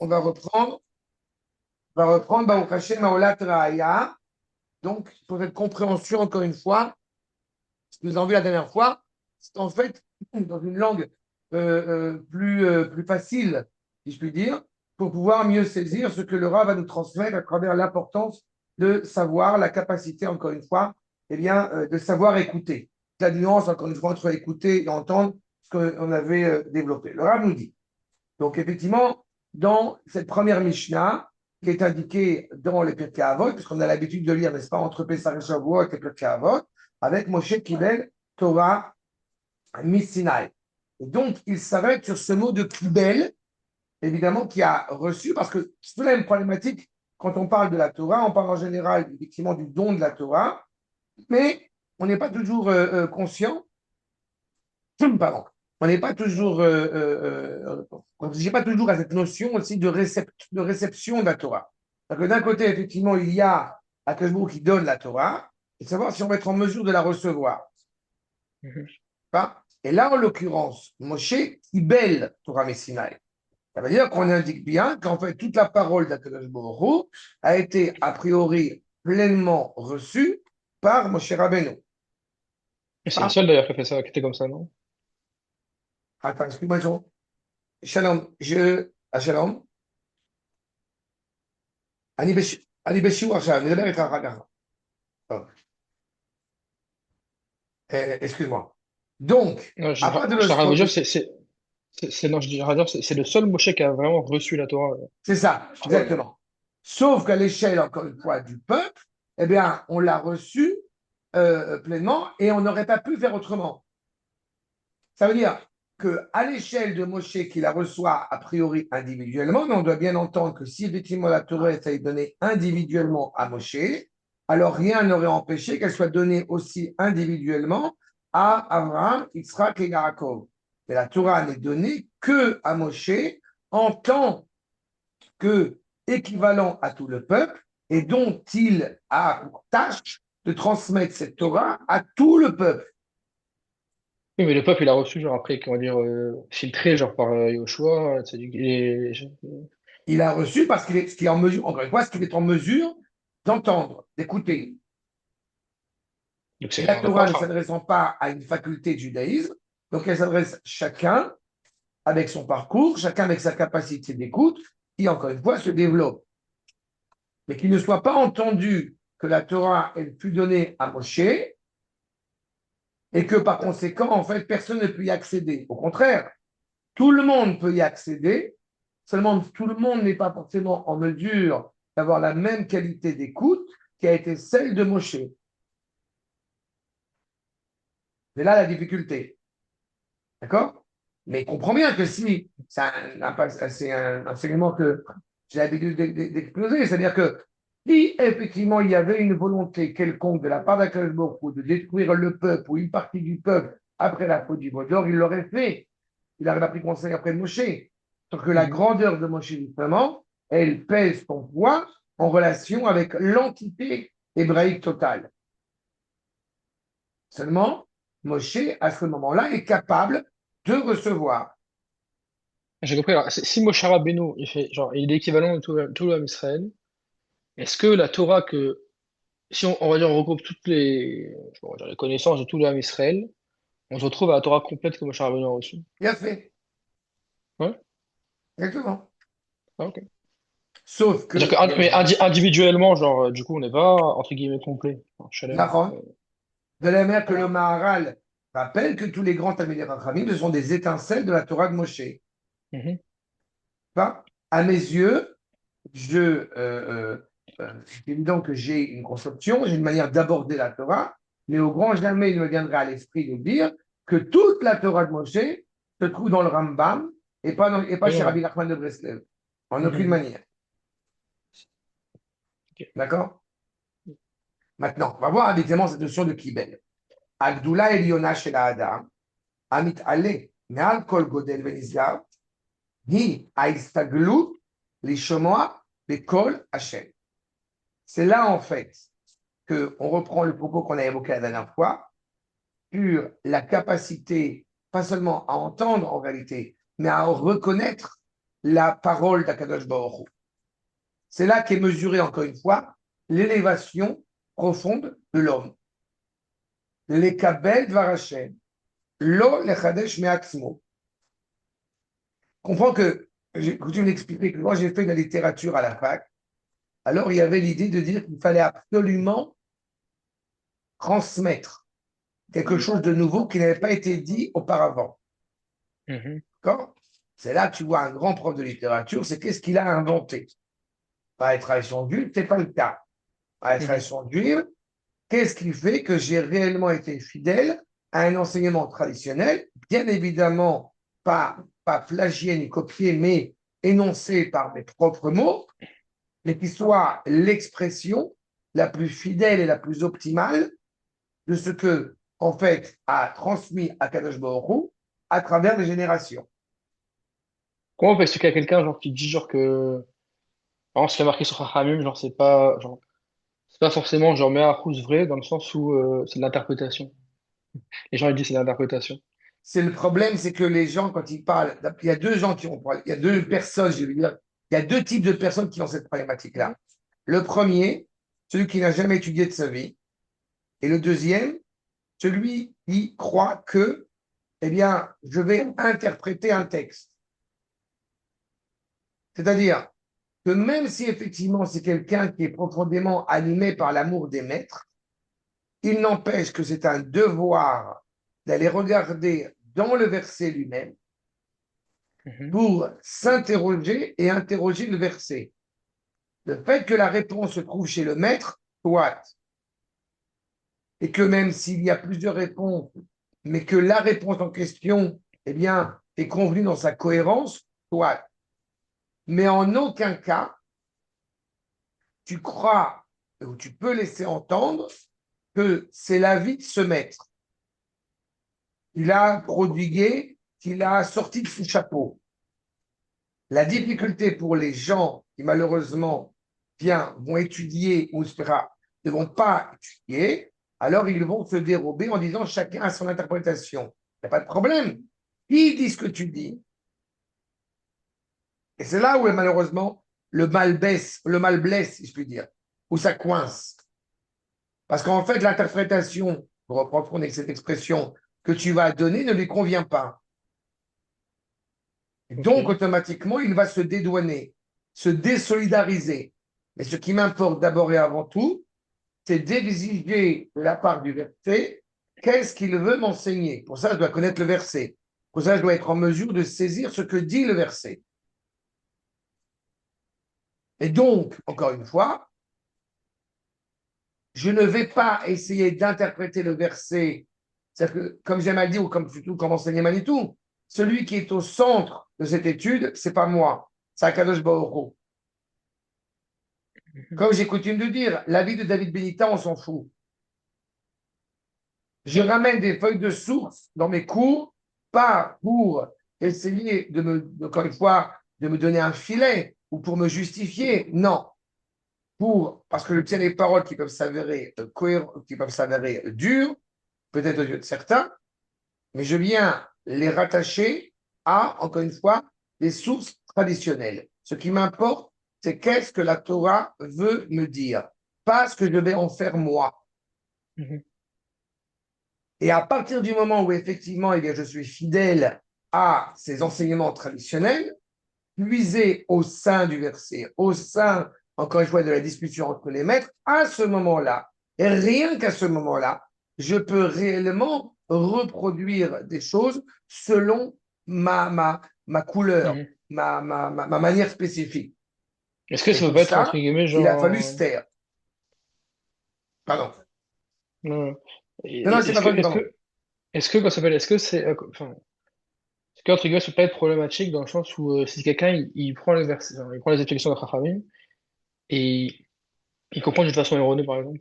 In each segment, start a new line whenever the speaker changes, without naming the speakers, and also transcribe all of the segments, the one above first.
on va reprendre Baruch Hashem Aolat Raya. Donc, pour cette compréhension, encore une fois, ce que nous avons vu la dernière fois, c'est en fait dans une langue plus facile, si je puis dire, pour pouvoir mieux saisir ce que le Rav va nous transmettre à travers l'importance de savoir, la capacité, encore une fois, eh bien, de savoir écouter. La nuance, encore une fois, entre écouter et entendre ce qu'on avait développé. Le Rav nous dit, donc effectivement, dans cette première Mishnah, qui est indiquée dans les Pirkei Avot, puisqu'on a l'habitude de lire, n'est-ce pas, entre Pessah et Shavuot et les Pirkei Avot, avec Moshe Kibel, Torah, Missinai. Et donc, il s'arrête sur ce mot de Kibel, évidemment, qui a reçu, parce que c'est la même problématique quand on parle de la Torah, on parle en général, effectivement, du don de la Torah, mais on n'est pas toujours conscient, pardon, on n'est pas toujours, on ne réfléchit pas toujours à cette notion aussi de réception de la Torah. Parce que d'un côté, effectivement, il y a Akash Baruch qui donne la Torah, et savoir si on va être en mesure de la recevoir.
Mhm.
Pas. Et là, en l'occurrence, Moshe Kibel Torah Messinaï. Ça veut dire qu'on indique bien qu'en fait, toute la parole d'Akadosh Baruch Hu a été a priori pleinement reçue par Moshe Rabbeinu.
Et c'est le
Pas.
seul d'ailleurs qui a fait ça, qui était comme ça, non?
Attends, excuse-moi, Shalom, Shalom, אני בשיעור עכשיו, אני מדבר איתך אחר כך. טוב, excuse-moi. Donc,
Non,
à part de
je t'arrête de vous dire,
le...
non, je dirais dire, c'est le seul Moshe qui a vraiment reçu la Torah.
C'est ça,
Je vois,
exactement. Sauf qu'à l'échelle, encore une fois, du peuple, eh bien, on l'a reçu pleinement et on n'aurait pas pu faire autrement. Ça veut dire qu'à l'échelle de Moshe qui la reçoit a priori individuellement, mais on doit bien entendre que si effectivement la Torah est donnée individuellement à Moshe, alors rien n'aurait empêché qu'elle soit donnée aussi individuellement à Abraham, Yitzhak et Yaakov. Mais la Torah n'est donnée que à Moshe en tant que équivalent à tout le peuple et dont il a pour tâche de transmettre cette Torah à tout le peuple.
oui, mais le peuple, il a reçu, genre, après, comment dire, filtré, genre, par Yoshua,
Il a reçu parce qu'il est en mesure, encore une fois, ce qu'il est en mesure d'entendre, d'écouter.
donc
Et
c'est
la
un
Torah ne
apôtre.
s'adressant pas à une faculté de judaïsme, donc elle s'adresse chacun avec son parcours, chacun avec sa capacité d'écoute, qui, encore une fois, se développe. Mais qu'il ne soit pas entendu que la Torah, elle fut donnée à Moshe, et que par conséquent, en fait, personne ne peut y accéder. Au contraire, tout le monde peut y accéder, seulement tout le monde n'est pas forcément en mesure d'avoir la même qualité d'écoute qui a été celle de Moshe. C'est là la difficulté. D'accord? Mais comprends bien que si, c'est un enseignement que j'ai l'habitude d'exploser, c'est-à-dire que si effectivement il y avait une volonté quelconque de la part d'Akadosh Baruch Hu de détruire le peuple ou une partie du peuple après la faute du Vaudor, il l'aurait fait. Il aurait pris conseil après de Moshe. Sauf que la
Mhm.
grandeur de Moshe, justement, elle pèse son poids en relation avec l'entité hébraïque totale. Seulement, Moshe, à ce moment-là, est capable de recevoir.
J'ai compris. Alors, si Moshe Rabbeinu, il fait, genre, il est l'équivalent de tout l'homme Israël, est-ce que la Torah si on va dire, on regroupe on va dire, les connaissances de tout l'homme Israël, on se retrouve à la Torah complète que Moshe Rabbeinu a reçue?
Bien fait,
Ouais?
exactement.
Ah, ok.
Sauf
C'est-à-dire
que, bien
mais
évidemment,
individuellement, genre, du coup, on n'est pas, entre guillemets, complet. Enfin, Shalem.
Nahon, de la manière que le Maharal rappelle que tous les grands Talmidei Rachamim, ce sont des étincelles de la Torah de Moshe.
Mhm.
Pas à mes yeux, c'est évident que j'ai une conception, j'ai une manière d'aborder la Torah, mais au grand jamais il me viendrait à l'esprit de dire que toute la Torah de Moshe se trouve dans le Rambam et pas
Oui,
chez
non.
Rabbi Nachman de Breslev. En aucune
Mhm.
manière.
Ok.
D'accord? Maintenant, on va voir évidemment cette notion de Kibel. Agdula Eliona shel Adam, Amit Ale, Me'al Kol Godel Venizgar, Hi Aistaglut, Lishomoa, Bekol Hashem. C'est là, en fait, qu'on reprend le propos qu'on a évoqué la dernière fois sur la capacité, pas seulement à entendre en réalité, mais à reconnaître la parole d'Akadosh Baruch Hu. C'est là qu'est mesurée, encore une fois, l'élévation profonde de l'homme. Les kabel dvar Hashem, lo lechadesh me'atzmo. Comprends que, j'ai coutume d'expliquer que quand j'ai fait de la littérature à la fac, alors il y avait l'idée de dire qu'il fallait absolument transmettre quelque chose de nouveau qui n'avait pas été dit auparavant.
Mhm.
D'accord. C'est là que tu vois un grand prof de littérature, c'est qu'est-ce qu'il a inventé. Pas les traditions juives, ce n'est pas le cas. Pas les
Mhm.
traditions juives, qu'est-ce qui fait que j'ai réellement été fidèle à un enseignement traditionnel, bien évidemment pas plagié ni copié, mais énoncé par mes propres mots, mais qui soit l'expression la plus fidèle et la plus optimale de ce que, en fait, a transmis Akadosh Baruch Hu à travers les générations.
Comment on peut expliquer à quelqu'un genre qui dit genre que par exemple, ce qui a marqué sur Chachamim, genre c'est pas forcément genre Me'achus vrai dans le sens où c'est de l'interprétation. Les gens ils disent c'est de l'interprétation.
C'est le problème, c'est que les gens, quand ils parlent, il y a deux gens qui ont, il y a deux personnes, je veux dire, il y a deux types de personnes qui ont cette problématique-là. Le premier, celui qui n'a jamais étudié de sa vie, et le deuxième, celui qui croit que, eh bien, je vais interpréter un texte. C'est-à-dire que même si effectivement c'est quelqu'un qui est profondément animé par l'amour des maîtres, il n'empêche que c'est un devoir d'aller regarder dans le verset lui-même
Mhm.
pour s'interroger et interroger le verset. Le fait que la réponse se trouve chez le maître, soit, et que même s'il y a plusieurs réponses, mais que la réponse en question, eh bien, est convenue dans sa cohérence, soit. Mais en aucun cas, tu crois ou tu peux laisser entendre que c'est l'avis de ce maître. Il a prodigué, qu'il a sorti de son chapeau. La difficulté pour les gens qui, malheureusement, vont étudier ou ne vont pas étudier, alors ils vont se dérober en disant chacun a son interprétation. Il n'y a pas de problème. Qui dit ce que tu dis? Et c'est là où, malheureusement, le mal blesse, si je puis dire, où ça coince. Parce qu'en fait, l'interprétation, pour reprendre cette expression, que tu vas donner ne lui convient pas. Donc,
Ok.
automatiquement, il va se dédouaner, se désolidariser. Mais ce qui m'importe d'abord et avant tout, c'est d'exiger de la part du verset qu'est-ce qu'il veut m'enseigner. Pour ça, je dois connaître le verset. Pour ça, je dois être en mesure de saisir ce que dit le verset. Et donc, encore une fois, je ne vais pas essayer d'interpréter le verset, c'est-à-dire que, comme j'aime à le dire, ou comme surtout comme enseigné Manitou, celui qui est au centre de cette étude, c'est pas moi, c'est Akadosh Baruch Hu.
Mhm.
Comme j'ai coutume de dire, la vie de David Benita, on s'en fout. Je ramène des feuilles de source dans mes cours, pas pour essayer encore une fois, de me donner un filet ou pour me justifier. Non. Parce que je tiens des paroles qui peuvent s'avérer cohérentes, qui peuvent s'avérer dures, peut-être aux yeux de certains, mais je viens les rattacher à, encore une fois, les sources traditionnelles. Ce qui m'importe, c'est qu'est-ce que la Torah veut me dire, pas ce que je vais en faire moi.
Mhm.
Et à partir du moment où effectivement, eh bien, je suis fidèle à ces enseignements traditionnels, puisés au sein du verset, au sein, encore une fois, de la discussion entre les maîtres, à ce moment-là, et rien qu'à ce moment-là, je peux réellement reproduire des choses selon ma couleur,
Mhm.
ma manière spécifique.
Est-ce que
Et
ça peut
pour
pas être entre
ça,
guillemets
il a fallu se
genre
taire. Pardon.
non.
Non, non, c'est pas fallu, pardon.
Est-ce que, comment ça s'appelle, est-ce que c'est, enfin, est-ce que, entre guillemets, ça peut pas être problématique dans le sens où si quelqu'un, il prend les versets, genre, il prend les explications de Rachamim et il comprend d'une façon erronée, par exemple,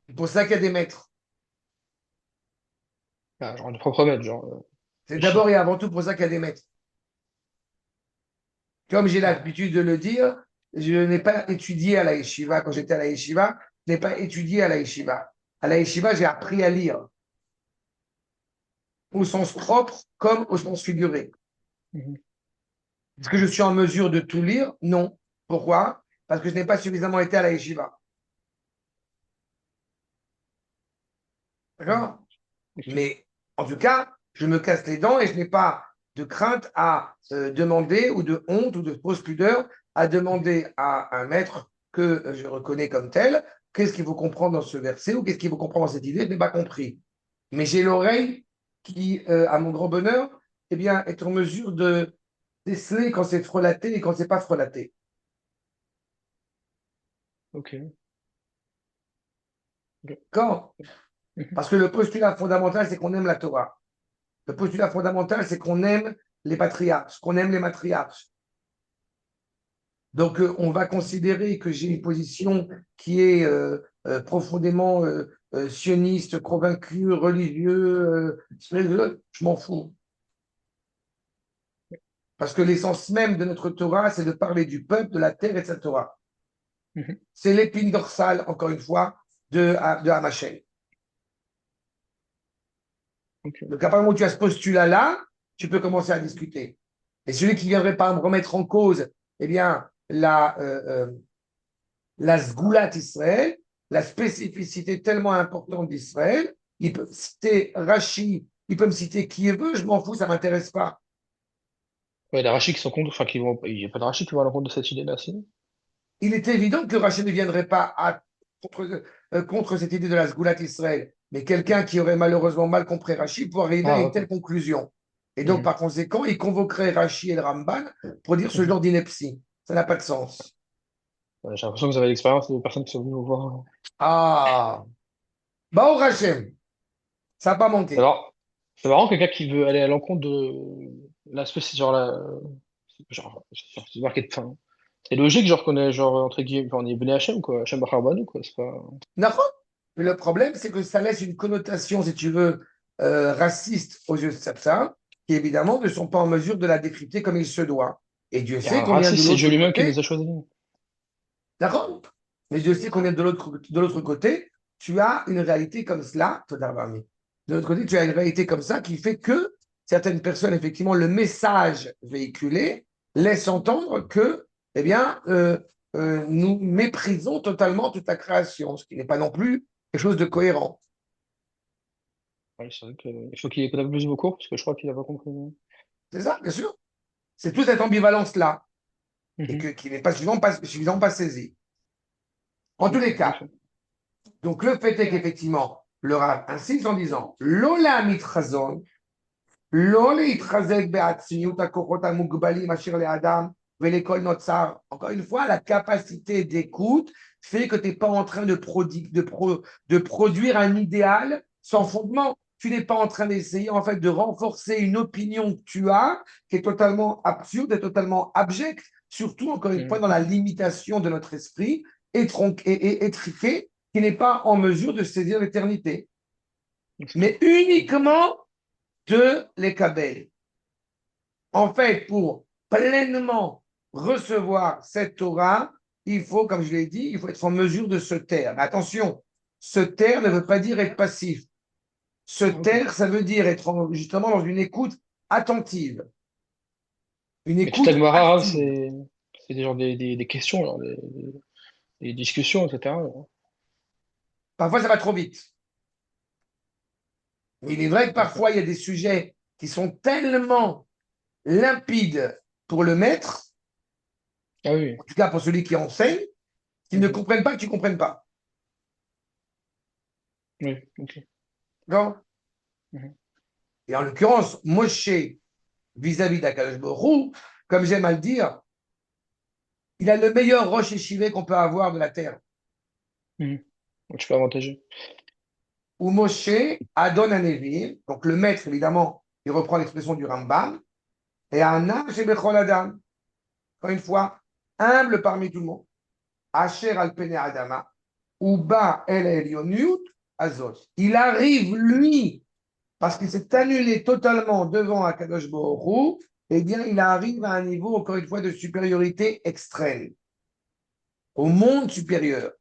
C'est pour ça qu'il y a des maîtres.
ah, genre, du propre maître, genre,
C'est
Michel.
d'abord et avant tout pour ça qu'il y a des maîtres. Comme j'ai
Ouais.
l'habitude de le dire, je n'ai pas étudié à la yeshiva. Quand j'étais à la yeshiva, je n'ai pas étudié à la yeshiva. À la yeshiva, j'ai appris à lire au sens propre comme au sens figuré.
Mhm.
Est-ce que je suis en mesure de tout lire? Non. Pourquoi? Parce que je n'ai pas suffisamment été à la yeshiva.
Mhm.
D'accord?
Ok.
Mais en tout cas, je me casse les dents et je n'ai pas de crainte à demander ou de honte ou de fausse pudeur à
Mhm.
demander à un maître que je reconnais comme tel, qu'est-ce qu'il faut comprendre dans ce verset ou qu'est-ce qu'il faut comprendre dans cette idée, je n'ai pas compris. Mais j'ai l'oreille qui, à mon grand bonheur, eh bien, est en mesure de déceler quand c'est frelaté et quand c'est pas frelaté.
Ok. Ok.
Quand?
Mhm.
Parce que le postulat fondamental, c'est qu'on aime la Torah. Le postulat fondamental, c'est qu'on aime les patriarches, qu'on aime les matriarches. Donc, on va considérer que j'ai une position qui est profondément sioniste, convaincu, religieux, je m'en fous. Parce que l'essence même de notre Torah, c'est de parler du peuple, de la terre et de sa Torah.
Mhm.
C'est l'épine dorsale, encore une fois, de Hamachem.
Ok.
Donc, à partir du moment où tu as ce postulat-là, tu peux commencer à discuter. Et celui qui viendrait pas me remettre en cause, eh bien, la Sgoulat Israël, la spécificité tellement importante d'Israël, il peut me citer Rashi, il peut me citer qui il veut, je m'en fous, ça ne m'intéresse pas.
Ouais, les rachis qui sont contre, enfin, qui vont, il n'y a pas de rachis qui vont à l'encontre de cette idée-là, si.
Il est évident que Rashi ne viendrait pas contre cette idée de la Sgoulat Israël, mais quelqu'un qui aurait malheureusement mal compris Rashi pour arriver à
Ah,
une telle
ok.
conclusion. Et donc,
Mhm.
par conséquent, il convoquerait Rashi et le Ramban pour dire ce
Mhm.
genre d'ineptie. Ça n'a pas de sens.
Ouais, j'ai l'impression que vous avez l'expérience de personnes qui sont venues vous voir.
Ah, bah au Hachem, ça n'a pas manqué.
Alors, c'est marrant, quelqu'un qui veut aller à l'encontre de l'aspect, c'est genre la, c'est marqué de fin. C'est logique, genre qu'on est, genre, entre guillemets, enfin, on est Bnei Hachem, quoi. Hachem Bachar Banu, quoi. C'est pas.
D'accord. Mais le problème, c'est que ça laisse une connotation, si tu veux, raciste aux yeux de certains, qui évidemment ne sont pas en mesure de la décrypter comme il se doit. Et Dieu
Il y a
sait
un
qu'on vient de
raciste, c'est Dieu
l'autre
lui-même qui nous
côté,
a choisis.
d'accord? Mais Dieu sait qu'on est de l'autre côté, tu as une réalité comme cela, Todarvami. De l'autre côté, tu as une réalité comme ça qui fait que certaines personnes, effectivement, le message véhiculé laisse entendre que, eh bien, nous méprisons totalement toute la création, ce qui n'est pas non plus quelque chose de cohérent.
Ouais, c'est vrai qu'il faut qu'il écoute un peu plus vos cours, parce que je crois qu'il a pas compris.
C'est ça, bien sûr. C'est toute cette ambivalence-là et
Mhm.
qui n'est pas suffisamment pas saisie. En tous
Ok,
les
en
cas,
effet.
donc le fait est qu'effectivement, le Rav insiste en disant Lola mitrazon, Lola itrazek be'atzmiut hakochot hamugbalim asher le'adam ve'lekol notzar. Encore une fois, la capacité d'écoute fait que tu n'es pas en train de produire un idéal sans fondement. Tu n'es pas en train d'essayer en fait de renforcer une opinion que tu as qui est totalement absurde et totalement abjecte, surtout encore une fois
Mhm.
dans la limitation de notre esprit étriqué qui n'est pas en mesure de saisir l'éternité,
C'est clair.
mais uniquement de l'écabel. En fait, pour pleinement recevoir cette Torah, il faut, comme je l'ai dit, il faut être en mesure de se taire. Mais attention, se taire ne veut pas dire être passif. Se
Ah, ok.
taire, ça veut dire être justement dans une écoute attentive, une
Mais toute la
écoute
Gemara,
active.
c'est des, genre des questions, genre, des discussions, etc.
Parfois, ça va trop vite. Mais il est vrai que
Ok.
parfois, il y a des sujets qui sont tellement limpides pour le maître,
Ah oui.
en tout cas pour celui qui enseigne, qu'ils ne
Mhm.
comprennent pas que tu ne comprennes pas.
Oui, ok.
D'accord.
Mhm.
Et en l'occurrence, Moshe, vis-à-vis d'Akadosh Baruch Hu, comme j'aime à le dire, il a le meilleur roche échivé qu'on peut avoir de la terre.
Mhm. Donc, tu peux avantager.
Où Moshe Adon Anevim, donc le maître, évidemment, il reprend l'expression du Rambam, et Anna Shebechol Adam, encore une fois, humble parmi tout le monde. Asher al Pene Adama, Uba El Elionut Azot. Il arrive, lui, parce qu'il s'est annulé totalement devant Akadosh Baruch Hu, eh bien, il arrive à un niveau, encore une fois, de supériorité extrême, au monde supérieur.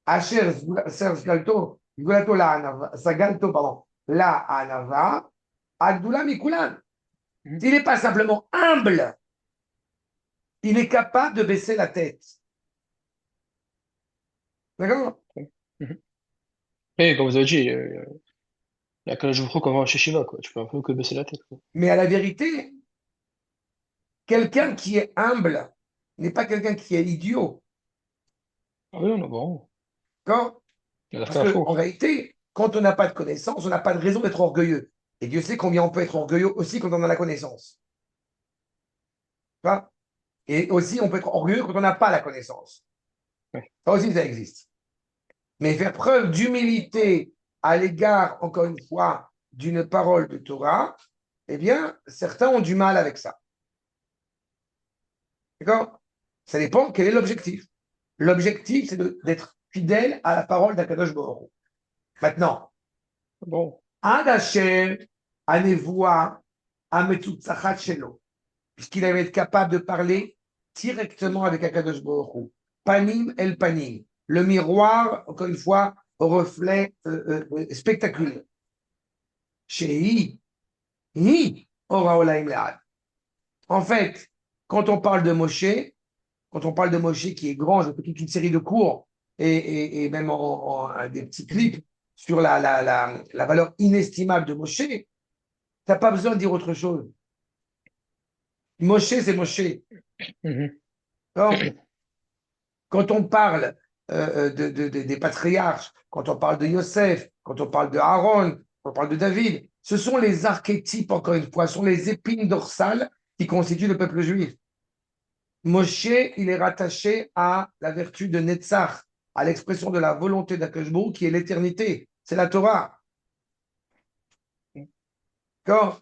Asher Sgalto la Anava, Sagalto, pardon, la Anava, Agdula Mikulan.
Mhm.
Il n'est pas simplement humble, il est capable de baisser la tête. D'accord?
Mhm. Et comme vous avez dit, il y a que je vous qu'on va chez Shiva, quoi. Tu peux un peu que baisser la tête, quoi.
Mais à la vérité, quelqu'un qui est humble n'est pas quelqu'un qui est idiot.
Ah oui, non, bon,
D'accord?
il a
Parce
fait un
qu'en
four.
réalité, quand on n'a pas de connaissance, on n'a pas de raison d'être orgueilleux. Et Dieu sait combien on peut être orgueilleux aussi quand on a la connaissance. Tu vois. Et aussi, on peut être orgueilleux quand on n'a pas la connaissance.
Ouais.
Ça aussi, ça existe. Mais faire preuve d'humilité à l'égard, encore une fois, d'une parole de Torah, eh bien, certains ont du mal avec ça. D'accord? Ça dépend quel est l'objectif. L'objectif, c'est d'être fidèle à la parole d'Akadosh Baruch Hu. Maintenant,
Bon,
Ad Hashem, Anevoa, Ametutzachat Shelo, puisqu'il avait été capable de parler directement avec Akadosh Baruch Hu. Panim el panim. Le miroir, encore une fois, au reflet spectaculaire. Shehi, hi, ora olaim le'ad. En fait, quand on parle de Moshe, quand on parle de Moshe qui est grand, je fais toute une série de cours et même des petits clips sur la valeur inestimable de Moshe, tu n'as pas besoin de dire autre chose. Moshe, c'est Moshe.
mhm.
Alors, quand on parle des patriarches, quand on parle de Yosef, quand on parle de Aaron, quand on parle de David, ce sont les archétypes, encore une fois, ce sont les épines dorsales qui constituent le peuple juif. Moshe, il est rattaché à la vertu de Netzach, à l'expression de la volonté d'Akashbou, qui est l'éternité. C'est la Torah. Quand,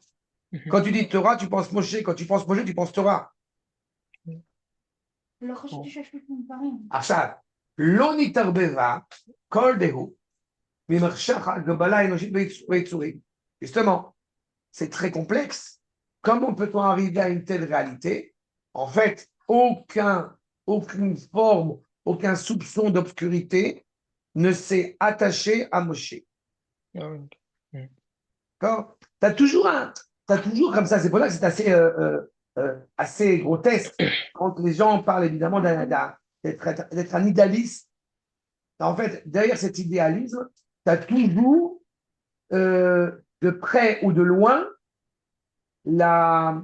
Mhm.
quand tu dis Torah, tu penses Moshe. Quand tu penses Moshe, tu penses Torah.
Bon.
עכשיו, לא נתערבבה כל דהו ממחשך הגבלה האנושית ביצורים. Justement, c'est très complexe. Comment peut-on arriver à une telle réalité? En fait, aucune forme, aucun soupçon d'obscurité ne s'est attaché à Moshe.
Ah oui, ok. Mhm.
D'accord. T'as toujours comme ça, c'est pour ça que c'est assez grotesque quand les gens parlent évidemment d'être un idéaliste. En fait, derrière cet idéalisme, tu as toujours, de près ou de loin, la,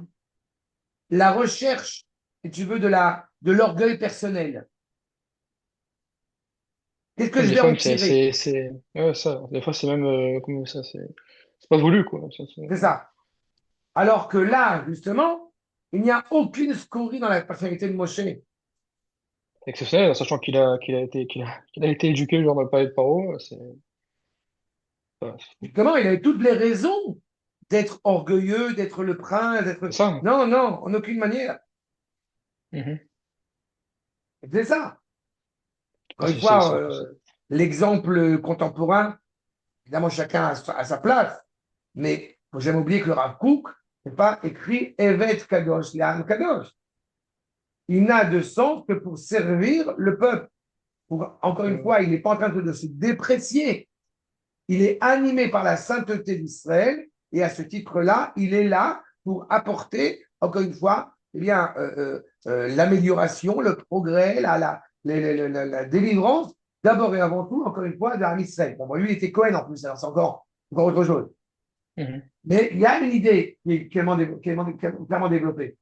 la recherche, si tu veux, de l'orgueil personnel. Qu'est-ce que
Même
je
des
vais
fois,
en
même,
tirer?
ouais, ça. Des fois, c'est même, comment ça, c'est pas voulu, quoi.
C'est ça. Alors que là, justement, il n'y a aucune scorie dans la personnalité de Moshe.
C'est exceptionnel, en sachant qu'il a été éduqué, genre, dans le palais de Paro, c'est
Justement, il avait toutes les raisons d'être orgueilleux, d'être le prince,
c'est
d'être.
ça.
Non, non, en aucune manière.
Mhm.
C'est ça.
Ah,
Encore une fois,
c'est-
l'exemple contemporain, évidemment, chacun a sa place, mais il ne faut jamais oublier que le Rav Kook n'est pas écrit Evet Kadosh, Le'am Kadosh. Il n'a de sens que pour servir le peuple. Encore une
euh,
fois, il n'est pas en train de se déprécier. Il est animé par la sainteté d'Israël et à ce titre-là, il est là pour apporter, encore une fois, eh bien, l'amélioration, le progrès, la délivrance, d'abord et avant tout, encore une fois, de Israël. Bon, lui, il était Cohen en plus, alors c'est encore autre chose.
mhm.
Mais il y a une idée qui est clairement développée.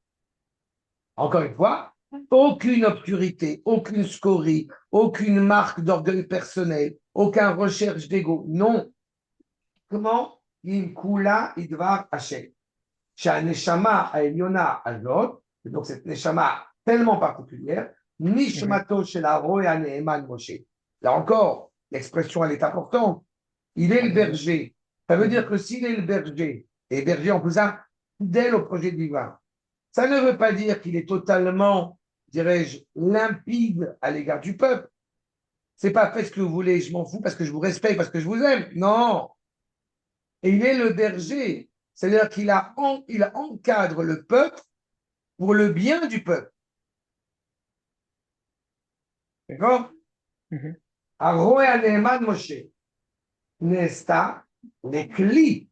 Encore une fois, aucune obscurité, aucune scorie, aucune marque d'orgueil personnel, aucune recherche d'ego. Non. Comment? Il kula idvar Hashem. Neshama Eliona Azot, et donc cette Neshama tellement particulière,
Mhm.
Nishmato shel Roya Neeman Moshe. Là encore, l'expression elle est importante. Il est le berger. Ça veut dire
Mhm.
que s'il est le berger, et berger en plus ça, fidèle au projet divin, ça ne veut pas dire qu'il est totalement, dirais-je, limpide à l'égard du peuple. C'est pas faites ce que vous voulez, je m'en fous parce que je vous respecte, parce que je vous aime. Non. Et il est le berger. C'est-à-dire il encadre le peuple pour le bien du peuple. D'accord?
Mhm.
Aroé Neeman Moshe. Nesta, les Kli,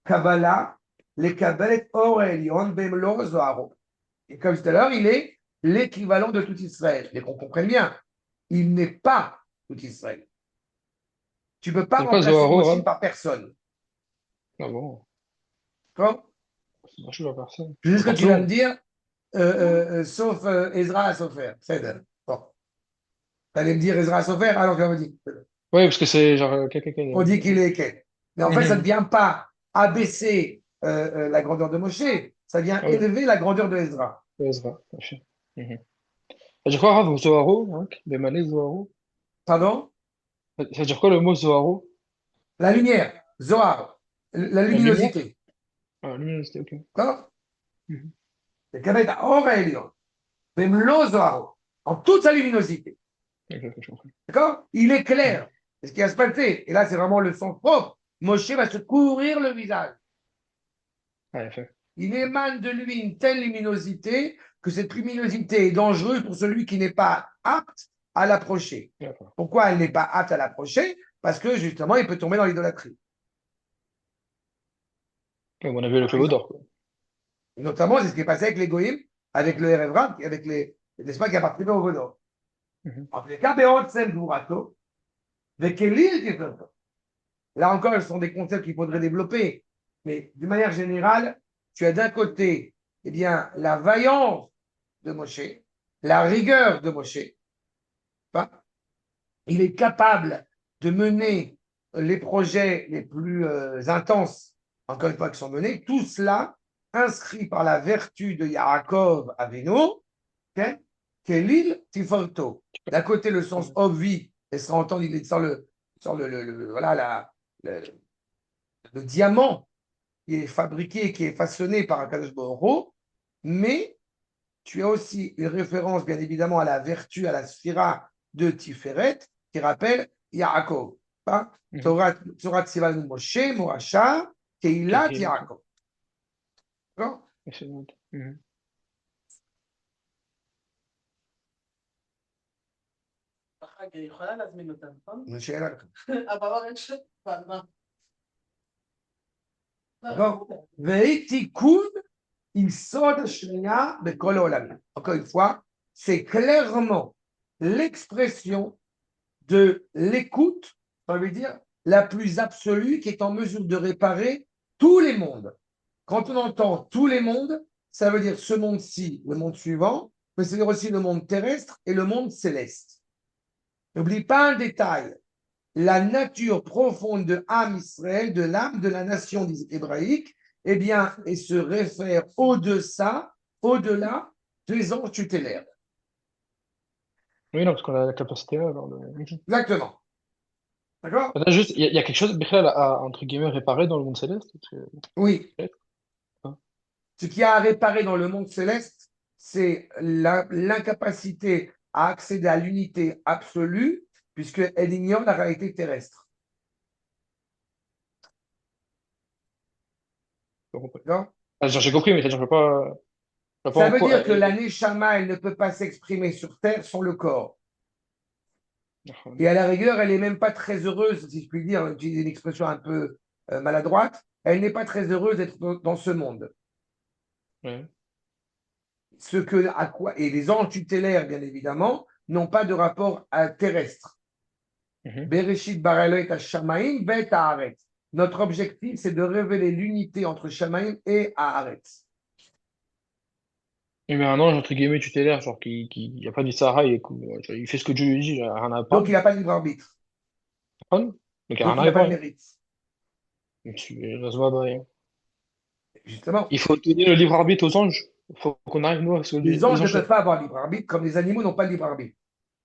Kabbalah, les Kabbalet Or Elion, Bemlo Zoharo. Et comme tout à l'heure, il est l'équivalent de tout Israël. Mais qu'on comprenne bien, il n'est pas tout Israël. Tu ne peux pas
C'est quoi
remplacer
Zoharo,
Moshe
Ram?
par personne.
Ah bon,
D'accord.
moi, je vois personne.
C'est juste ce que tu viens de
Attention.
dire, sauf Ezra Sofer. C'est bon. Tu allais me dire Ezra Sofer, alors tu vas me dire.
Oui, parce que c'est genre quelqu'un.
On dit qu'il est quel. Mais en fait, ça ne vient pas abaisser la grandeur de Moshe, ça vient
Ah oui,
élever la grandeur de Ezra.
Ezra, bien sûr. Mhm. Ça veut dire quoi, Rav, Zoharo, hein? Bemane Zoharo?
Pardon?
Ça veut dire quoi le mot Zoharo?
La lumière, Zohar, la
La lumière?
luminosité.
Ah, la luminosité, ok.
D'accord.
Mhm.
C'est Kabet Aurélien, même Zohar, en toute sa luminosité.
Ok, ok, je comprends.
D'accord. Il est
Mhm.
clair. C'est ce qui va se passer. Et là, c'est vraiment le sens propre. Moshe va se couvrir le visage.
Ah, il fait.
Il émane de lui une telle luminosité que cette luminosité est dangereuse pour celui qui n'est pas apte à l'approcher.
D'accord.
Pourquoi elle n'est pas apte à l'approcher? Parce que justement, il peut tomber dans l'idolâtrie.
Comme on a vu le
Par
club
exemple.
d'or, quoi.
Et notamment, c'est ce qui est passé avec les Goïms, avec le Erevra, avec les, n'est-ce pas, qui appartenaient au Vaudor.
Mhm.
En tous les cas, Beotsem Durato, Vekelil Kifloto. Là encore, ce sont des concepts qu'il faudrait développer. Mais d'une manière générale, tu as d'un côté, eh bien, la vaillance de Moshe, la rigueur de Moshe. Hein. Il est capable de mener les projets les plus intenses, encore une fois, qui sont menés, tout cela inscrit par la vertu de Yaakov Avinu, okay, qui est l'île Tiforto. D'un côté, le sens obvi, et sera entendu, il sur voilà, le, le diamant qui est fabriqué, qui est façonné par Akadosh Baruch Hu, mais tu as aussi une référence, bien évidemment, à la vertu, à la sphira de Tiferet, qui rappelle Yaakov. Hein?
Mhm.
Torah Tzivanu Moshe, Moacha, Keilat
Kéhil, ok.
Yaakov. D'accord.
Excellent. Mhm.
בחג היא יכולה להזמין אותה, נכון?
Une שאלה.
אבל אין ש... מה?
D'accord. Ve'etikun Isod Shnia Bekol Olamim. Encore une fois, c'est clairement l'expression de l'écoute, ça veut dire la plus absolue qui est en mesure de réparer tous les mondes. Quand on entend tous les mondes, ça veut dire ce monde-ci, le monde suivant, mais c'est aussi le monde terrestre et le monde céleste. N'oublie pas un détail, la nature profonde de Am Israël, de l'âme de la nation hébraïque, eh bien, elle se réfère au-delà des anges tutélaires.
Oui, non, parce qu'on a la capacité là, alors Mhm.
Exactement. D'accord.
Attends, juste, il y a quelque chose, Michael, à, entre guillemets, réparer dans le monde céleste?
Oui.
Peut-être, hein.
Ce qu'il y a à réparer dans le monde céleste, c'est l'incapacité à accéder à l'unité absolue, puisqu'elle ignore la réalité terrestre.
J'ai compris.
D'accord.
Ah, j'ai compris, mais c'est-à-dire, je peux pas
Ça
en
veut
quoi.
dire que l'année Shama, elle ne peut pas s'exprimer sur Terre sans le corps. Et à la rigueur, elle n'est même pas très heureuse, si je puis dire, utiliser une expression un peu maladroite, elle n'est pas très heureuse d'être dans ce monde.
Ouais.
Ce que, à quoi, et les anges tutélaires, bien évidemment, n'ont pas de rapport terrestre.
Mhm.
Bereshit bara Elohim Shamaim bet haaretz. Notre objectif, c'est de révéler l'unité entre Shamaim et Haaretz.
Il met un ange, entre guillemets, tutélaire, genre, qui il a pas dit Sahara, il fait ce que Dieu lui dit, il a rien à
Donc, il
apprendre.
n'a pas de libre arbitre.
Donc, il a
Donc,
rien
il
à
n'a pas de
répondre.
mérite.
Ça se voit, bah, rien.
Justement,
Il faut donner le libre arbitre aux anges. Il faut qu'on arrive, nous, à ce que
les
les
anges ne
anges.
peuvent pas avoir libre arbitre, comme les animaux n'ont pas de libre arbitre.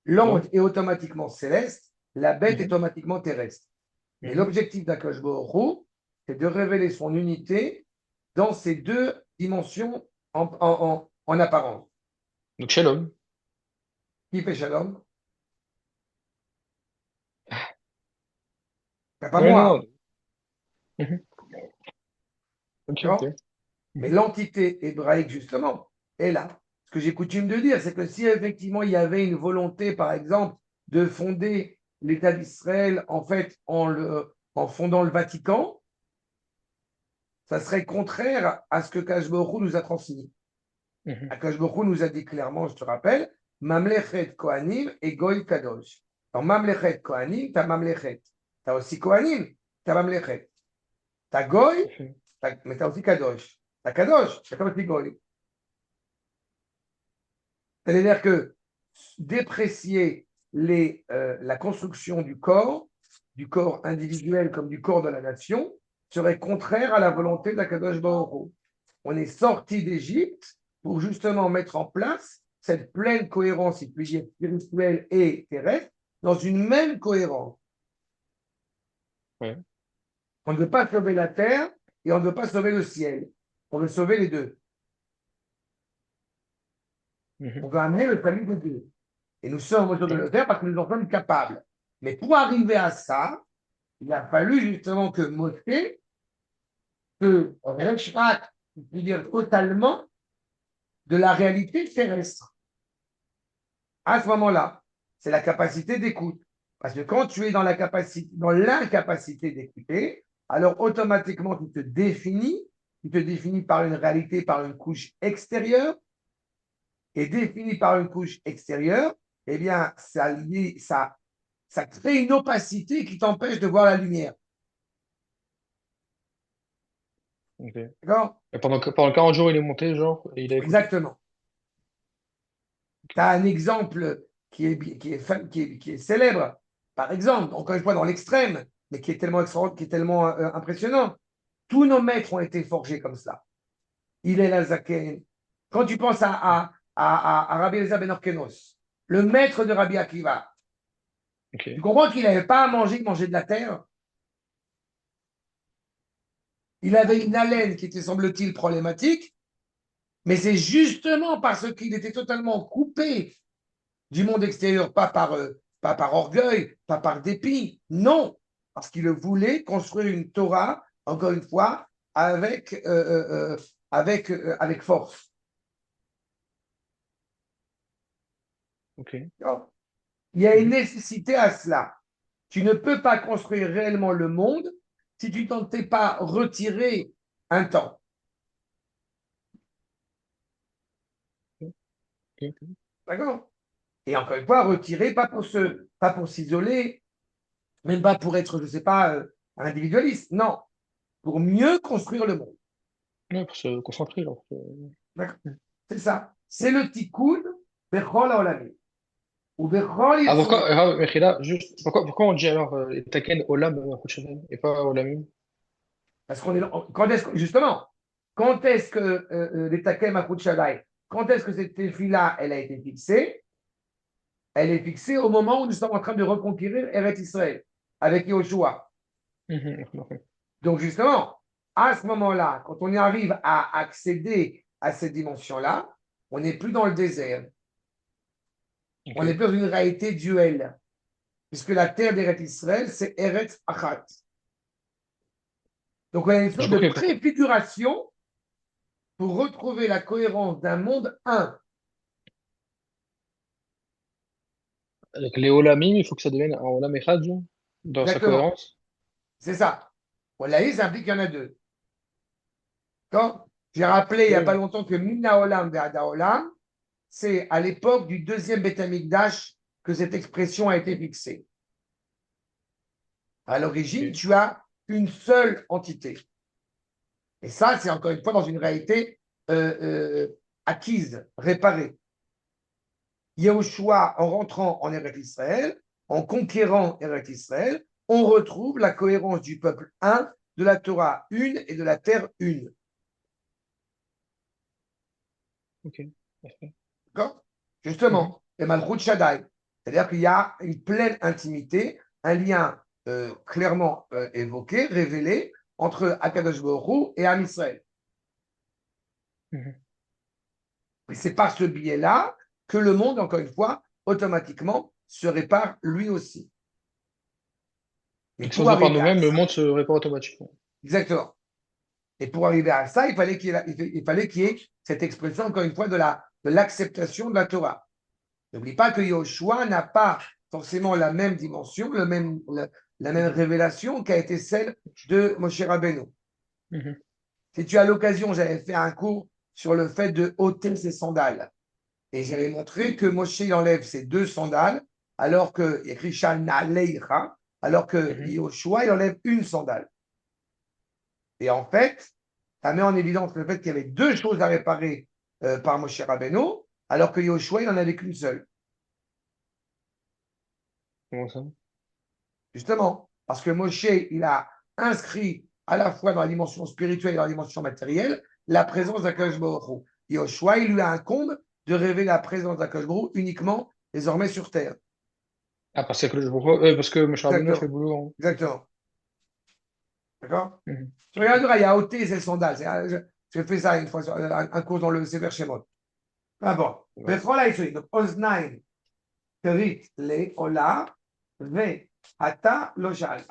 L'ange
Non.
est automatiquement céleste, la bête est
Mhm.
automatiquement terrestre. Mais
Mhm.
l'objectif d'Akash Baruch Hu, c'est de révéler son unité dans ces deux dimensions en apparence.
Donc, chez l'homme.
Qui fait shalom? C'est pas
Oui, non,
moi.
non. Mhm. Ok,
D'accord.
ok.
Mais
Mhm.
l'entité hébraïque, justement, est là. Ce que j'ai coutume de dire, c'est que si effectivement il y avait une volonté, par exemple, de fonder l'État d'Israël, en fait, en fondant le Vatican, ça serait contraire à ce que Kashborou nous a transmis.
Mhm.
Akash Baruch Hu nous a dit clairement, je te rappelle, Mamlechet Kohanim et Goy Kadosh. Dans Mamlechet Kohanim, tu as Mamlechet. Tu as aussi Kohanim, tu as Mamlechet. Tu as Goy,
Mhm.
mais tu as aussi Kadosh. Tu as Kadosh, tu as aussi Goy. C'est-à-dire que déprécier la construction du corps individuel comme du corps de la nation, serait contraire à la volonté d'Akadosh Baruch Hu. On est sorti d'Égypte pour justement mettre en place cette pleine cohérence, si puis dire, spirituelle et terrestre, dans une même cohérence.
Ouais.
On ne veut pas sauver la terre et on ne veut pas sauver le ciel. On veut sauver les deux. On
Mhm.
veut amener le salut des deux. Et nous sommes autour de
Ouais.
la terre parce que nous en sommes capables. Mais pour arriver à ça, il a fallu justement que Moshe se rétracte, je veux dire totalement, de la réalité terrestre. À ce moment-là, c'est la capacité d'écoute. Parce que quand tu es dans l'incapacité d'écouter, alors automatiquement tu te définis par une réalité, par une couche extérieure, et défini par une couche extérieure, eh bien, ça crée une opacité qui t'empêche de voir la lumière.
Ok.
D'accord?
Et pendant 40 jours, il est monté, genre, et il a écouté.
Exactement. Tu as un exemple qui est célèbre, par exemple, encore une fois dans l'extrême, mais qui est tellement impressionnant. Tous nos maîtres ont été forgés comme ça. Il est la Zaken. Quand tu penses à Rabbi Eliezer ben Orkenos, le maître de Rabbi Akiva, tu
Ok.
comprends qu'il n'avait pas à manger, il mangeait de la terre. Il avait une haleine qui était, semble-t-il, problématique, mais c'est justement parce qu'il était totalement coupé du monde extérieur, pas par orgueil, pas par dépit, non, parce qu'il voulait construire une Torah, encore une fois, avec force.
Ok.
Il y a une
Mhm.
nécessité à cela. Tu ne peux pas construire réellement le monde si tu t'en t'es pas retiré un temps.
Ok. Ok.
D'accord? Et encore une fois, retiré, pas pour s'isoler, même pas pour être, je ne sais pas, un individualiste. Non, pour mieux construire le monde.
Ouais, pour se concentrer, là.
D'accord? C'est ça. C'est le tikkun bechol haolamim. Ou bechol
Ah,
yetzilut.
Mechila, juste, pourquoi on dit alors Taken Olam et pas Olamim?
Parce qu'on est quand est-ce que, justement, quand est-ce que les takem à Shaddai, quand est-ce que cette fille-là, elle a été fixée? Elle est fixée au moment où nous sommes en train de reconquérir Eretz Israël avec Yoshua.
Mhm. Ok.
Donc, justement, à ce moment-là, quand on y arrive à accéder à cette dimension-là, on n'est plus dans le désert. On n'est
Ok.
plus dans une réalité duelle. Puisque la terre d'Eretz Israël, c'est Eretz Achat. Donc, on a une
J'ai
sorte de
compris pourquoi.
préfiguration pour retrouver la cohérence d'un monde un.
Avec les Olamim, il faut que ça devienne un Olam Echad, genre, dans sa
Exactement.
cohérence.
C'est ça. Wallahi, ça implique qu'il y en a deux. D'accord? J'ai rappelé il n'y a pas
Ok.
longtemps que Mina Olam Ve'ada Olam, c'est à l'époque du deuxième Beth Amikdash que cette expression a été fixée. À l'origine,
Ok.
tu as une seule entité. Et ça, c'est encore une fois dans une réalité acquise, réparée. Yahushua, en rentrant en Eretz Israël, en conquérant Eretz Israël, on retrouve la cohérence du peuple un, de la Torah une et de la terre une.
Ok. Parfait.
D'accord?
Mhm.
Justement, et Malchut Shaddai. C'est-à-dire qu'il y a une pleine intimité, un lien clairement évoqué, révélé entre Akadosh Baruch Hu et Am Israël.
Mhm.
Et c'est par ce biais-là que le monde, encore une fois, automatiquement se répare lui aussi. Et
Donc, si on
pour
se répare
arriver à
nous-mêmes, le
ça,
monde se répare automatiquement.
exactement. Et pour arriver à ça, il fallait qu'il y ait cette expression, encore une fois, de l'acceptation de la Torah. N'oublie pas que Yoshua n'a pas forcément la même dimension, la même
Mhm.
révélation qu'a été celle de Moshe Rabbeinu.
Mhm.
Si tu as l'occasion, j'avais fait un cours sur le fait de ôter ses sandales. Et j'avais montré que Moshe il enlève ses 2 sandales, alors que il y a écrit Shal Na'aleicha, alors que Yoshua il enlève une sandale. Et en fait, ça met en évidence le fait qu'il y avait 2 choses à réparer par Moshe Rabbeinu, alors que Yoshua il n'en avait qu'une seule.
Comment ça?
Justement, parce que Moshe, il a inscrit à la fois dans la dimension spirituelle et dans la dimension matérielle la présence d'Akadosh Baruch Hu. Yoshua, il lui incombe de révéler la présence d'Akadosh Baruch Hu uniquement désormais sur terre.
Ah, parce que Moshe Rabbeinu fait le
Exactement.
boulot.
Exactement. D'accord?
Mhm.
Tu regardes, il y a ôté ses sandales. J'ai fait ça une fois, un cours dans le Sefer Shemot. Ah bon.
Ouais.
Donc, Oznaim, Kerit, Le, Ola, Ve, Ata, Lojal.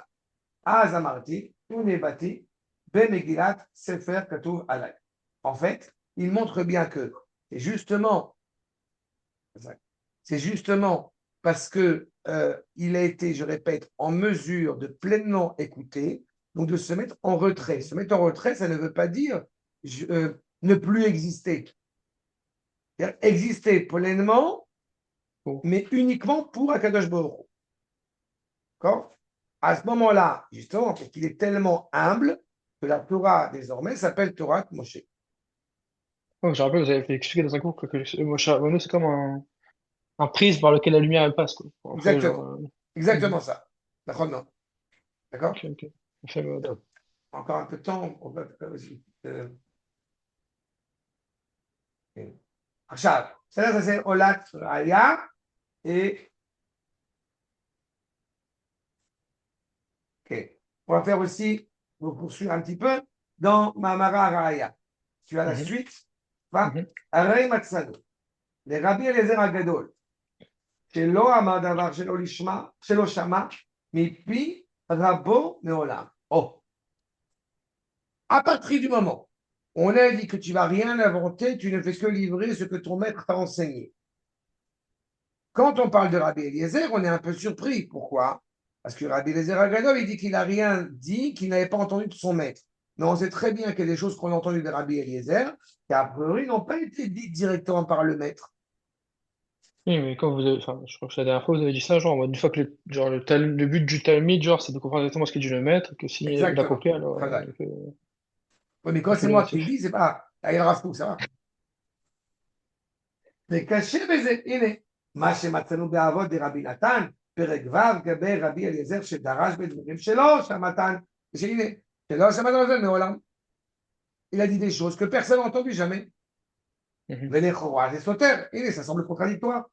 אז אמרתי, הנה באתי במגילת ספר כתוב עליי. En fait, il montre bien que c'est justement, c'est justement parce que il a été, je répète, en mesure de pleinement écouter, donc de se mettre en retrait. Se mettre en retrait, ça ne veut pas dire ne plus exister. C'est-à-dire exister pleinement,
Bon.
mais uniquement pour Akadosh Baruch Hu. D'accord? À ce moment-là, justement, parce qu'il est tellement humble que la Torah, désormais, s'appelle Torah Moshe.
Ouais, je rappelle, vous avez fait expliquer dans un cours que Moshe Rabbeinu, c'est comme un prisme par lequel la lumière elle passe, quoi. Après, genre.
Exactement.
Mhm.
Exactement ça. D'accord? Non. D'accord?
Ok, ok. Fait mode.
Encore un peu de temps. On va faire aussi. עכשיו, בסדר? ça c'est Olat Raya et ok. On va faire aussi, pour poursuivre un petit peu, dans Mamara Raya. Tu as la
Mhm.
suite. Va?
Mhm.
Arei Matsano. Les Rabbi Eliezer Agadol. שלא אמר דבר שלא שמע מפי רבו מעולם. Oh. À partir du moment où on a dit que tu ne vas rien inventer, tu ne fais que livrer ce que ton maître t'a enseigné. Quand on parle de Rabbi Eliezer, on est un peu surpris. Pourquoi? Parce que Rabbi Eliezer Agadol, il dit qu'il n'a rien dit, qu'il n'avait pas entendu de son maître. Mais on sait très bien qu'il y a des choses qu'on a entendues de Rabbi Eliezer qui, a priori, n'ont pas été dites directement par le maître.
Oui, mais quand vous avez, enfin, je crois que la dernière fois, vous avez dit ça, genre, en mode, une fois que le but du Talmud, genre, c'est de comprendre exactement ce qu'il dit le maître, que si il a
Exactement.
compris, alors,
Très bien.
il
Oui, mais quand c'est
faut le
moi qui le
motif.
dis, c'est pas. Il y a le ça va. וקשה בזה, הנה, מה שמצאנו באבות דרבי נתן, פרק ו' גבי רבי אליעזר שדרש בדברים שלא שמעתן, שהנה, שלא שמעתן על זה מעולם. Il a dit des choses que personne n'a entendu jamais.
Mhm.
ולכאורה זה סותר, הנה, ça semble contradictoire.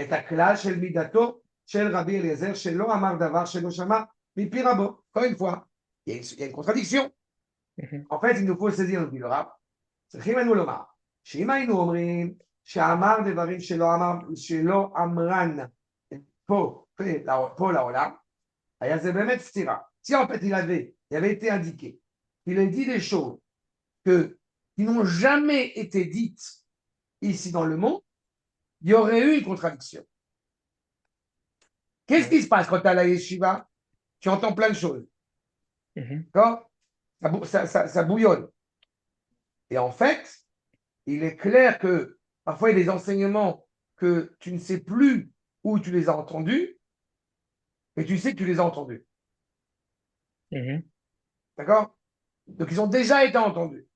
את הכלל של מידתו של רבי אליעזר שלא אמר דבר שלא שמע מפי רבו. Encore une fois, il y a une contradiction.
Mhm.
En fait, il nous faut saisir le רב. צריכים לנו לומר, שאם היינו אומרים שאמר דברים שלא אמרן פה לעולם, היה זה באמת סתירה. Si en fait il avait été indiqué, il a dit des choses qui n'ont jamais été dites ici dans le monde, il y aurait eu une contradiction. Qu'est-ce qui
Ouais.
se passe quand tu as la yeshiva? Tu entends plein de choses.
Mhm.
D'accord? Ça bouillonne. Et en fait, il est clair que parfois il y a des enseignements que tu ne sais plus où tu les as entendus, mais tu sais que tu les as entendus.
Mhm.
D'accord? Donc ils ont déjà été entendus.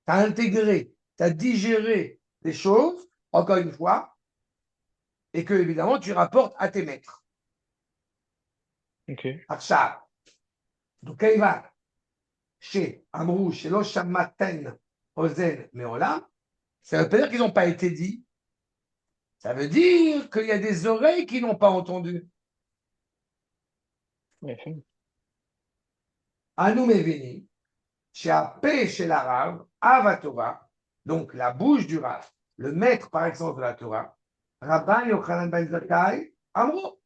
Tu as intégré, tu as digéré des choses, encore une fois, et que évidemment tu rapportes à tes maîtres.
Ok.
עכשיו, כיוון שאמרו שלא שמעתן אוזן מעולם, ça ne veut pas dire qu'ils n'ont pas été dit. Ça veut dire qu'il y a des oreilles qui n'ont pas entendu.
Ouais, fait.
אנו מבינים שהפה של הרב, אב התורה, donc la bouche du Rav, le maître par exemple de la Torah, Rabban Yochanan ben Zakkai, Amro.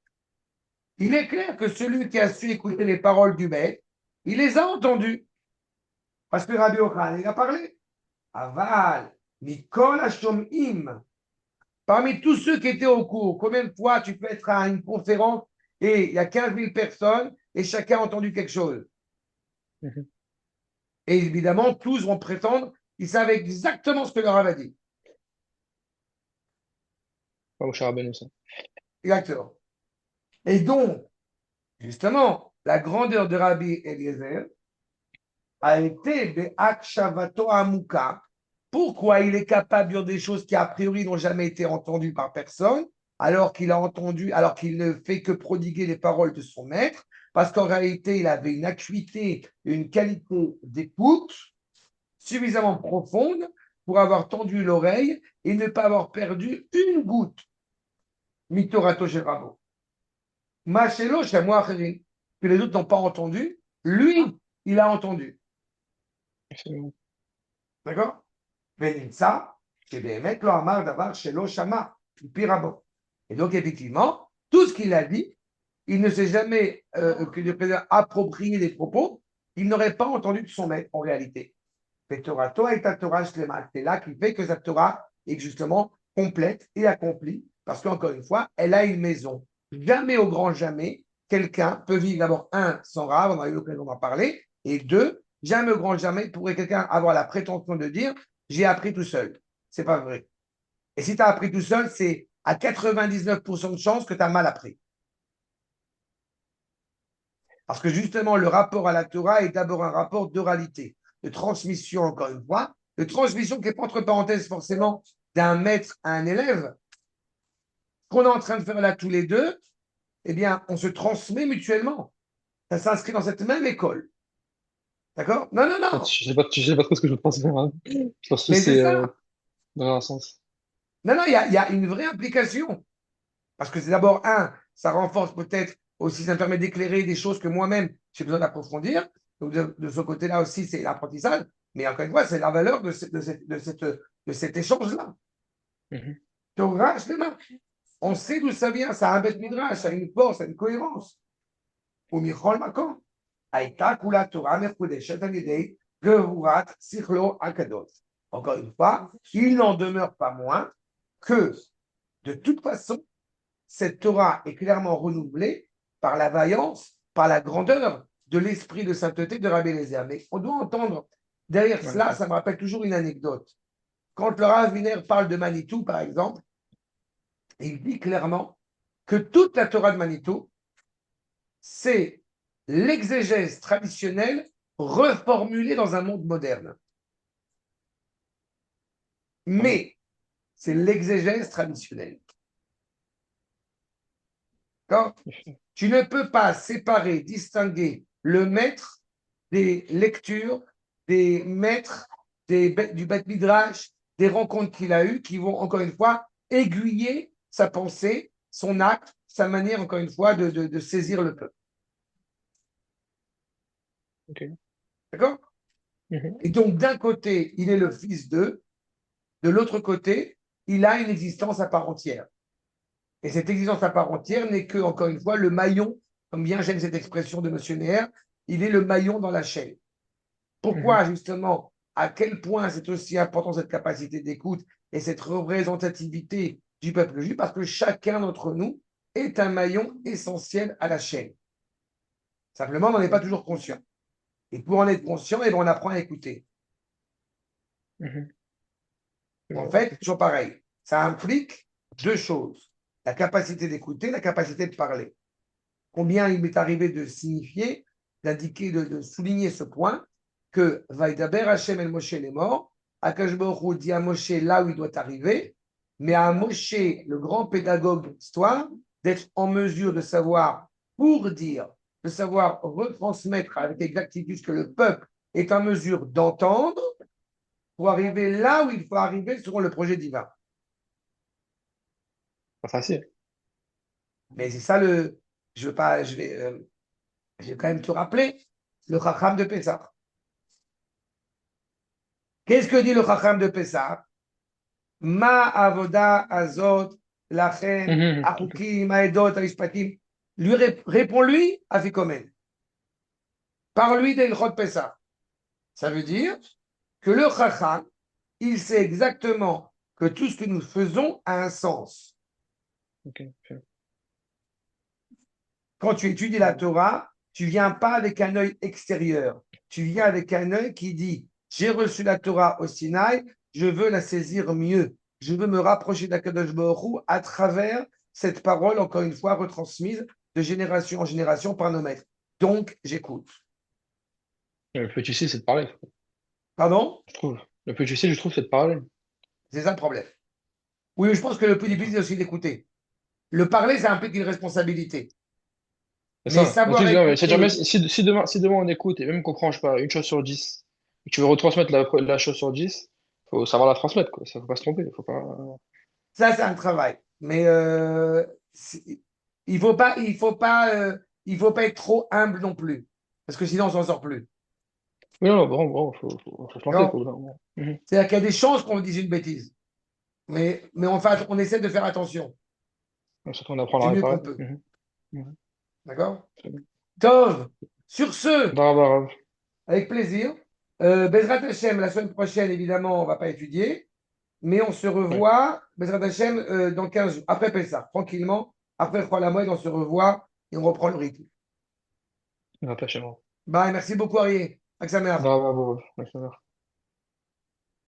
Il est clair que celui qui a su écouter les paroles du maître, il les a entendues. Parce que Rabbi Yochanan, il a parlé. Aval, Mikol Hashomim, parmi tous ceux qui étaient au cours, combien de fois tu peux être à une conférence et il y a 15 000 personnes et chacun a entendu quelque chose?
Mhm.
Et évidemment, tous vont prétendre Ils savaient exactement ce que le Rav a dit.
Pas Moshe Rabbeinu, ça.
Exactement. Et donc, justement, la grandeur de Rabbi Eliezer a été de Akshavato Amuka. Pourquoi il est capable de dire des choses qui, a priori, n'ont jamais été entendues par personne, alors qu'il a entendu, alors qu'il ne fait que prodiguer les paroles de son maître, parce qu'en réalité, il avait une acuité, une qualité d'écoute suffisamment profonde pour avoir tendu l'oreille et ne pas avoir perdu une goutte. Mitorato Sherabo. Machelo Shamoa Acherin, que les autres n'ont pas entendu, lui, il a entendu.
Absolument.
D'accord? Venitza, c'est Béhémet, lo amar davar shelo shama, pirabo. Et donc, effectivement, tout ce qu'il a dit, il ne s'est jamais que le président approprié des propos, il n'aurait pas entendu de son maître en réalité. Et Torah, Torah et ta Torah Shlema, c'est là qui fait que sa Torah est justement complète et accomplie, parce qu'encore une fois, elle a une maison. Jamais au grand jamais, quelqu'un peut vivre d'abord, un, sans rave, on a eu l'occasion d'en parler, et deux, jamais au grand jamais pourrait quelqu'un avoir la prétention de dire j'ai appris tout seul. C'est pas vrai. Et si tu as appris tout seul, c'est à 99% de chances que tu as mal appris. Parce que justement, le rapport à la Torah est d'abord un rapport d'oralité, de transmission, encore une fois, de transmission qui n'est pas entre parenthèses forcément d'un maître à un élève. Ce qu'on est en train de faire là tous les deux, eh bien, on se transmet mutuellement. Ça s'inscrit dans cette même école. D'accord? Non, non, non.
Je sais pas trop ce que je pense faire, hein. Je pense que
Mais c'est
c'est
ça.
dans un sens.
Non, non, il y a une vraie implication. Parce que c'est d'abord, un, ça renforce peut-être aussi, ça me permet d'éclairer des choses que moi-même, j'ai besoin d'approfondir. Donc, de ce côté-là aussi, c'est l'apprentissage. Mais encore une fois, c'est la valeur de cet échange-là.
Mhm.
Torah, on sait d'où ça vient, ça a un bête midrash, ça a une force, ça a une cohérence. Ou michol makom. Aïta kula Torah mekudeshet alidei gevurat sichlo akadot. Encore une fois, il n'en demeure pas moins que, de toute façon, cette Torah est clairement renouvelée par la vaillance, par la grandeur de l'esprit de sainteté de Rabbi Eliezer. Mais on doit entendre, derrière
Ouais,
cela, ça me rappelle toujours une anecdote. Quand le Rav Wiener parle de Manitou, par exemple, il dit clairement que toute la Torah de Manitou, c'est l'exégèse traditionnelle reformulée dans un monde moderne. Mais c'est l'exégèse traditionnelle. D'accord? Tu ne peux pas séparer, distinguer le maître des lectures, des maîtres, du Beth Midrash, des rencontres qu'il a eues qui vont, encore une fois, aiguiller sa pensée, son acte, sa manière, encore une fois, de saisir le peuple.
ok.
D'accord?
Mhm.
Et donc, d'un côté, il est le fils d'eux, de l'autre côté, il a une existence à part entière. Et cette existence à part entière n'est que, encore une fois, le maillon, comme bien j'aime cette expression de M. Neher, il est le maillon dans la chaîne.
Mhm.
Pourquoi, justement, à quel point c'est aussi important cette capacité d'écoute et cette représentativité du peuple juif? Parce que chacun d'entre nous est un maillon essentiel à la chaîne. Simplement, on n'en est pas toujours conscient. Et pour en être conscient, eh bien, on apprend à écouter.
Mhm.
En fait, toujours pareil, ça implique deux choses. La capacité d'écouter, la capacité de parler. Combien il m'est arrivé de signifier, d'indiquer, de souligner ce point, que Vaïdaber Hachem El Moshe les morts, Akash Baruch Hu dit à Moshe là où il doit arriver, mais à Moshe, le grand pédagogue de l'histoire, d'être en mesure de savoir pour dire, de savoir retransmettre avec exactitude ce que le peuple est en mesure d'entendre pour arriver là où il faut arriver selon le projet divin.
Pas facile.
Mais c'est ça le. Je veux pas, je vais quand même te rappeler le Chacham de Pessah. Qu'est-ce que dit le Chacham de Pessah? Ma avoda azot lachem
Mhm. Ok.
achukim aedot aishpatim. Lui réponds-lui afikomen. Parle-lui d'Ilchot Pessah. Ça veut dire que le Chacham, il sait exactement que tout ce que nous faisons a un sens.
Ok. Ok.
Quand tu étudies la Torah, tu viens pas avec un œil extérieur. Tu viens avec un œil qui dit J'ai reçu la Torah au Sinaï, je veux la saisir mieux. Je veux me rapprocher d'Akadosh Baruch Hu à travers cette parole, encore une fois, retransmise de génération en génération par nos maîtres. Donc, j'écoute.
Le plus difficile, c'est de parler,
Pardon?
je trouve. Le plus difficile, je trouve, c'est de parler.
C'est ça le problème. Oui, je pense que le plus difficile, c'est aussi d'écouter. Le parler, ça implique une responsabilité.
C'est
Mais
ça. Mais
savoir
c'est-à-dire, même
écouter,
si demain on écoute et même qu'on prend, je sais pas, une chose sur 10, et que tu veux retransmettre la chose sur 10, faut savoir la transmettre, quoi. Ça, faut pas se tromper. Faut pas...
ça, c'est un travail. Mais il faut pas être trop humble non plus. Parce que sinon, on s'en sort plus.
Oui, non, bon, faut se lancer, quoi.
D'accord.
Non. Mhm.
C'est-à-dire qu'il y a des chances qu'on dise une bêtise. Mais on essaie de faire attention
Surtout, on apprend à
du
la
mieux
réparer.
qu'on peut.
Mhm. Mhm.
D'accord?
Très bien.
Tov, sur ce,
Bravo.
avec plaisir. Bezrat Hashem, la semaine prochaine, évidemment, on ne va pas étudier, mais on se
Ouais,
revoit, Bezrat Hashem, dans 15 jours, après Pessah, tranquillement. Après la Moed, on se revoit et on reprend le rythme.
rattaché, moi.
Bye, merci beaucoup, Arié. Aksamer.
Bravo. Ouais, ça va.